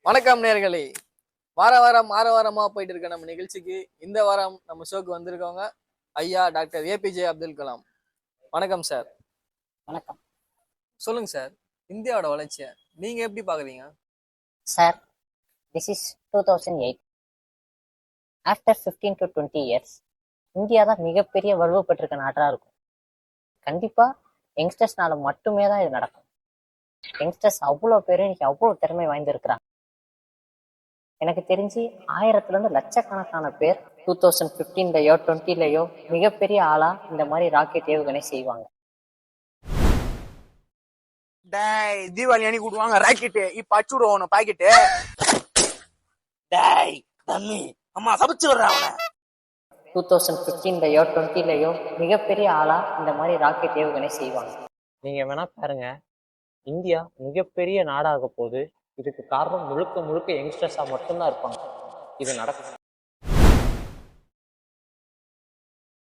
வணக்கம் நேர்களே. வாரமா போயிட்டு இருக்க நம்ம நிகழ்ச்சிக்கு இந்த வாரம் நம்ம ஷோக்கு வந்திருக்கவங்க ஐயா டாக்டர் ஏபிஜே அப்துல் கலாம். வணக்கம் சார். வணக்கம். சொல்லுங்க சார், இந்தியாவோட வளர்ச்சியை நீங்க எப்படி பாக்குறீங்க sir? This is 2008. After 15 to 20 years India தான் மிகப்பெரிய வலுவப்பட்டிருக்க நாட்டாக இருக்கும். கண்டிப்பாக யங்ஸ்டர்ஸ்னால மட்டுமே தான் இது நடக்கும். யங்ஸ்டர்ஸ் அவ்வளோ பேர் இன்னைக்கு அவ்வளோ திறமை வாய்ந்திருக்கிறாங்க. எனக்கு தெரிஞ்சு 1000லேருந்து லட்சக்கணக்கான பேர் 2015லையோ 20லையோ மிகப்பெரிய ஆளா இந்த மாதிரி ராக்கெட் ஏவுகணை செய்வாங்க. டேய், தீபாவளி அணி கூடுவாங்க ராக்கெட்டு. இப்ப அச்சு விடுவோம் பாக்கெட்டு. டேய் தம்பி, அம்மா சமைச்சு வர்ற அவனை. 2015லையோ 20லையோ மிகப்பெரிய ஆளா இந்த மாதிரி ராக்கெட் ஏவுகணை செய்வாங்க. நீங்க வேணா பாருங்க, இந்தியா மிகப்பெரிய நாடாக போது இதுக்கு காரணம் முழுக்க முழுக்க யங்ஸ்டர்ஸா மட்டும்தான் இருப்பாங்க. இது நடக்கும்.